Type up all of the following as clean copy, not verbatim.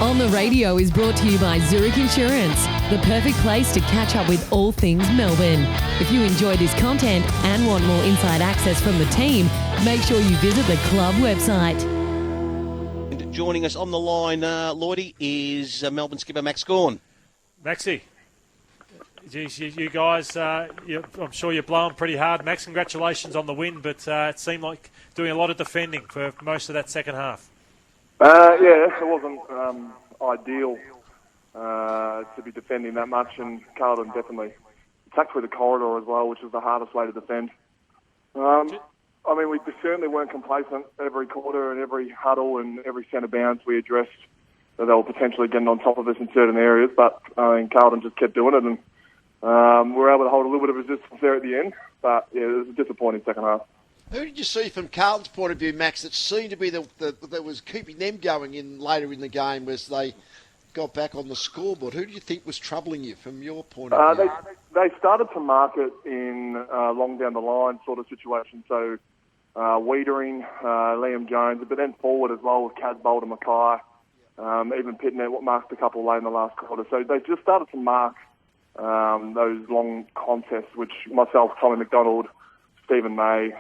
On the Radio is brought to you by Zurich Insurance, the perfect place to catch up with all things Melbourne. If you enjoy this content and want more inside access from the team, make sure you visit the club website. Joining us on the line, Lloydie, is Melbourne skipper Max Gawn. Maxie, you guys, I'm sure you're blowing pretty hard. Max, congratulations on the win, but it seemed like doing a lot of defending for most of that second half. Yeah, it wasn't ideal to be defending that much, and Carlton definitely attacked through the corridor as well, which is the hardest way to defend. I mean, we certainly weren't complacent. Every quarter and every huddle and every centre bounce we addressed that they were potentially getting on top of us in certain areas, but I mean, Carlton just kept doing it, and we were able to hold a little bit of resistance there at the end, but yeah, it was a disappointing second half. Who did you see from Carlton's point of view, Max, that seemed to be that was keeping them going in later in the game as they got back on the scoreboard? Who do you think was troubling you from your point of view? They started to mark it in long down the line sort of situation. So Wiedering, Liam Jones, but then forward as well with Kaz Bolt and Mackay, even Pitnet marked a couple late in the last quarter. So they just started to mark those long contests, which myself, Tommy McDonald, Stephen May,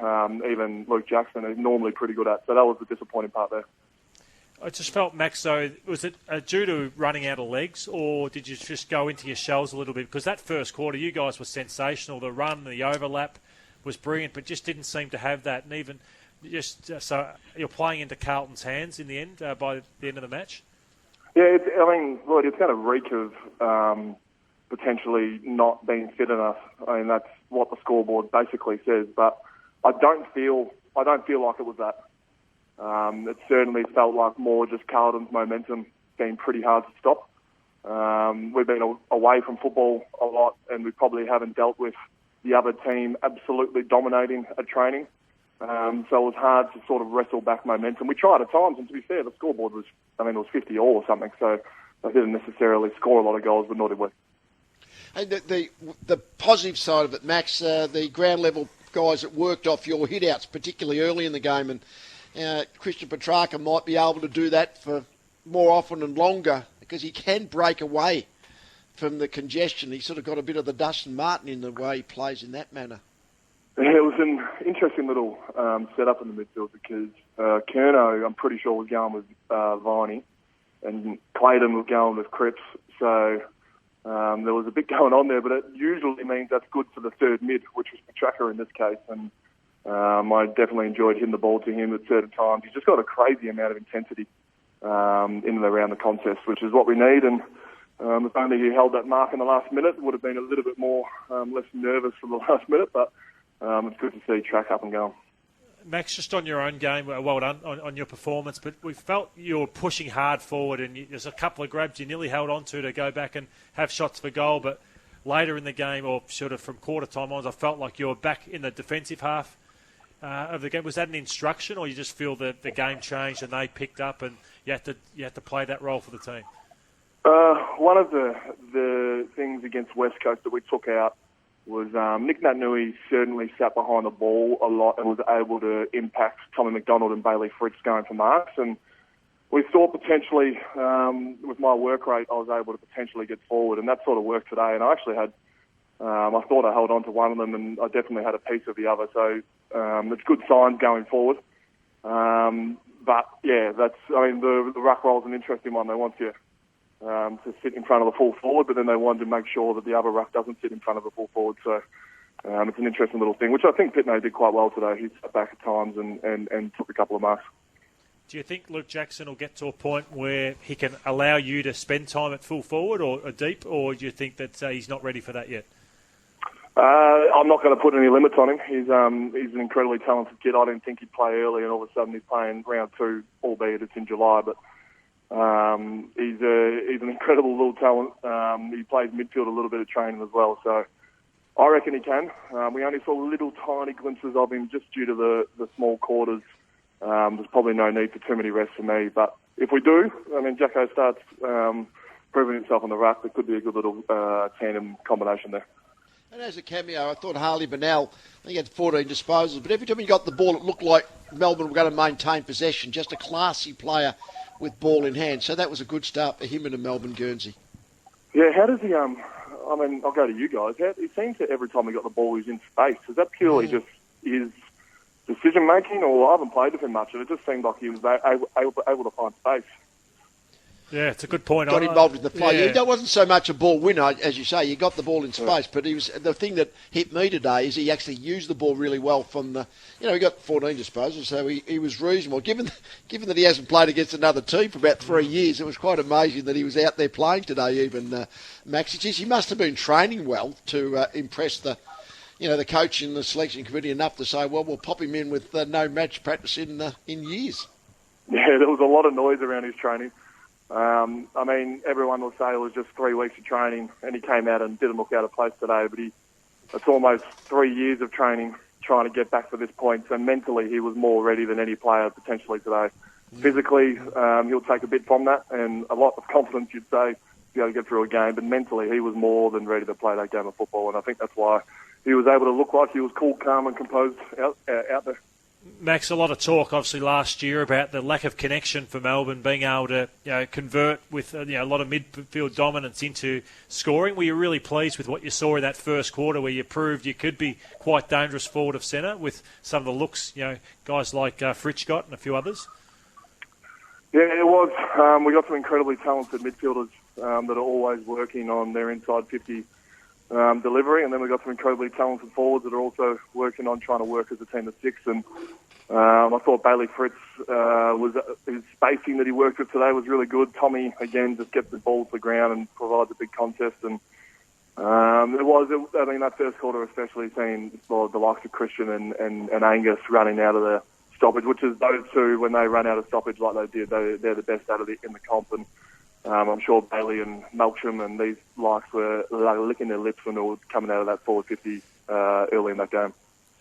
even Luke Jackson are normally pretty good at. So that was the disappointing part there. I just felt, Max, though, was it due to running out of legs, or did you just go into your shells a little bit? Because that first quarter, you guys were sensational. The run, the overlap was brilliant, but just didn't seem to have that. And even so you're playing into Carlton's hands in the end, by the end of the match? Yeah, Lloyd, it's going to reek of potentially not being fit enough. I mean, that's what the scoreboard basically says, but I don't feel like it was that. It certainly felt like more just Carlton's momentum being pretty hard to stop. We've been away from football a lot, and we probably haven't dealt with the other team absolutely dominating at training. So it was hard to sort of wrestle back momentum. We tried at times, and to be fair, the scoreboard was, it was 50 all or something, so they didn't necessarily score a lot of goals, but nor did we. And the positive side of it, Max, the ground level guys that worked off your hit-outs, particularly early in the game, and Christian Petrarca might be able to do that for more often and longer because he can break away from the congestion. He's sort of got a bit of the Dustin Martin in the way he plays in that manner. Yeah, it was an interesting little setup in the midfield because Kerno, I'm pretty sure, was going with Viney, and Clayton was going with Cripps, so there was a bit going on there, but it usually means that's good for the third mid, which was Petrarca in this case, and I definitely enjoyed hitting the ball to him at certain times. He's just got a crazy amount of intensity in and around the contest, which is what we need, and if only he held that mark in the last minute, it would have been a little bit more less nervous for the last minute, but it's good to see track up and going. Max, just on your own game, well done on your performance, but we felt you were pushing hard forward, and there's a couple of grabs you nearly held on to go back and have shots for goal, but later in the game, or sort of from quarter time on, I felt like you were back in the defensive half of the game. Was that an instruction, or you just feel that the game changed and they picked up and you had to play that role for the team? One of the things against West Coast that we took out was Nick Naitanui certainly sat behind the ball a lot and was able to impact Tommy McDonald and Bailey Fritz going for marks. And we thought potentially, with my work rate, I was able to potentially get forward, and that sort of worked today. And I actually had, I thought I held on to one of them, and I definitely had a piece of the other. So it's good signs going forward. But yeah, the ruck roll is an interesting one. They want you to sit in front of the full forward, but then they wanted to make sure that the other ruck doesn't sit in front of the full forward. So it's an interesting little thing, which I think Pitnet did quite well today. He sat back at times and took a couple of marks. Do you think Luke Jackson will get to a point where he can allow you to spend time at full forward or deep, or do you think that he's not ready for that yet? I'm not going to put any limits on him. He's an incredibly talented kid. I didn't think he'd play early, and all of a sudden he's playing round 2, albeit it's in July, but he's an incredible little talent. He plays midfield a little bit of training as well, so I reckon he can. We only saw little tiny glimpses of him just due to the small quarters. There's probably no need for too many rests for me, but if we do, Jacko starts proving himself on the ruck, there could be a good little tandem combination there. And as a cameo, I thought Harley Bennell, I think he had 14 disposals, but every time he got the ball, it looked like Melbourne were going to maintain possession. Just a classy player with ball in hand. So that was a good start for him in a Melbourne Guernsey. Yeah, how does he, I mean, I'll go to you guys. It seems that every time he got the ball, he was in space. Is that purely just his decision-making, or I haven't played with him much, and it just seemed like he was able to find space. Yeah, it's a good point. Got involved in the play. Yeah. He wasn't so much a ball winner, as you say. He got the ball in space, but he was the thing that hit me today is he actually used the ball really well from the. He got 14 disposals, so he was reasonable. Given that he hasn't played against another team for about 3 years, it was quite amazing that he was out there playing today. Even Max, he must have been training well to impress the coach and the selection committee enough to say, well, we'll pop him in with no match practice in years. Yeah, there was a lot of noise around his training. I mean, everyone will say it was just 3 weeks of training, and he came out and didn't look out of place today. But it's almost 3 years of training trying to get back to this point. So mentally, he was more ready than any player potentially today. Physically, he'll take a bit from that, and a lot of confidence, you'd say, to be able to get through a game. But mentally, he was more than ready to play that game of football, and I think that's why he was able to look like he was cool, calm, and composed out there. Max, a lot of talk, obviously, last year about the lack of connection for Melbourne, being able to convert with a lot of midfield dominance into scoring. Were you really pleased with what you saw in that first quarter, where you proved you could be quite dangerous forward of centre with some of the looks, guys like Fritsch got and a few others? Yeah, it was. We got some incredibly talented midfielders that are always working on their inside 50 delivery, and then we've got some incredibly talented forwards that are also working on trying to work as a team of 6. And I thought Bailey Fritz his spacing that he worked with today was really good. Tommy again just gets the ball to the ground and provides a big contest. And that first quarter especially, seeing the likes of Christian and Angus running out of the stoppage, which is those two, when they run out of stoppage like they did, they're the best out of it in the comp. And I'm sure Bailey and Melksham and these likes were licking their lips when they were coming out of that forward 50 early in that game.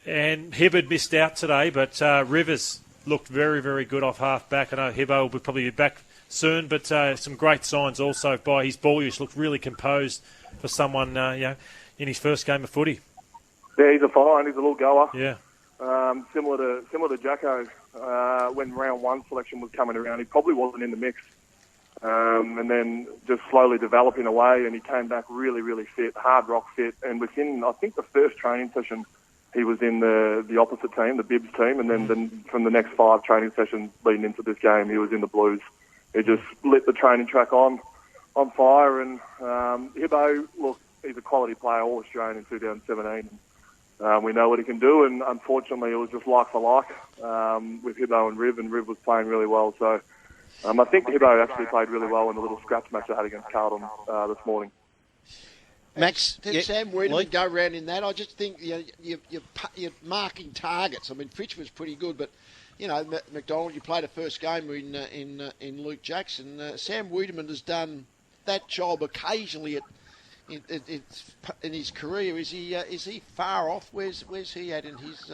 And Hibbard missed out today, but Rivers looked very, very good off half-back. I know Hibbo will probably be back soon, but some great signs also by his ball use. Looked really composed for someone in his first game of footy. Yeah, he's a find. He's a little goer. Yeah. Similar to Jacko, when round 1 selection was coming around, he probably wasn't in the mix. And then just slowly developing away, and he came back really, really fit, hard rock fit. And within, I think, the first training session, he was in the opposite team, the Bibs team, and then from the next 5 training sessions leading into this game, he was in the Blues. He just lit the training track on fire. And Hibbo, look, he's a quality player, all Australian in 2017. We know what he can do, and unfortunately, it was just like for like with Hibbo and Riv was playing really well. So I think Hibbo actually played really well in the little scratch match they had against Carlton this morning. Max, did Sam Wiedemann go around in that? I just think you're marking targets. I mean, Fitch was pretty good, but McDonald, you played a first game in Luke Jackson. Sam Wiedemann has done that job occasionally in his career. Is he far off? Where's he at in his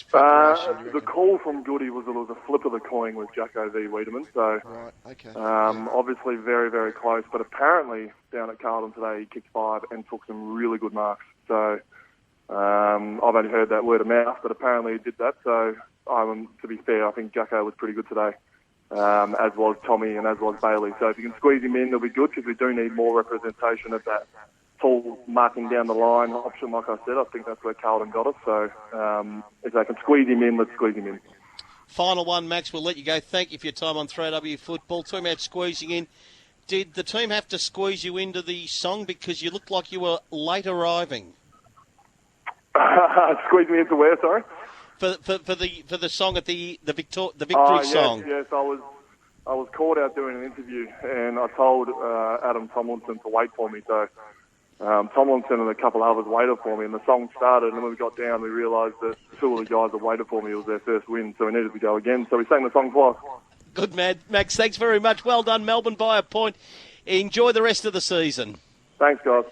preparation? The call from Goody was a flip of the coin with Jacko v. Wiedemann. So, right, okay. Obviously very, very close. But apparently down at Carlton today, he kicked 5 and took some really good marks. So I've only heard that word of mouth, but apparently he did that. So to be fair, I think Jacko was pretty good today, as was Tommy and as was Bailey. So if you can squeeze him in, it'll be good, because we do need more representation of that tall marking down the line option. Like I said, I think that's where Carlton got us. So if they can squeeze him in, let's squeeze him in. Final one, Max, we'll let you go. Thank you for your time on 3AW Football. Talking about squeezing in, did the team have to squeeze you into the song because you looked like you were late arriving? Squeeze me into where, sorry? For the song at the victory song. Yes, I was called out doing an interview, and I told Adam Tomlinson to wait for me. So Tomlinson and a couple of others waited for me, and the song started, and when we got down, we realised that 2 of the guys that waited for me, it was their first win, so we needed to go again. So we sang the song twice. Good man, Max. Thanks very much. Well done, Melbourne, by a point. Enjoy the rest of the season. Thanks, guys.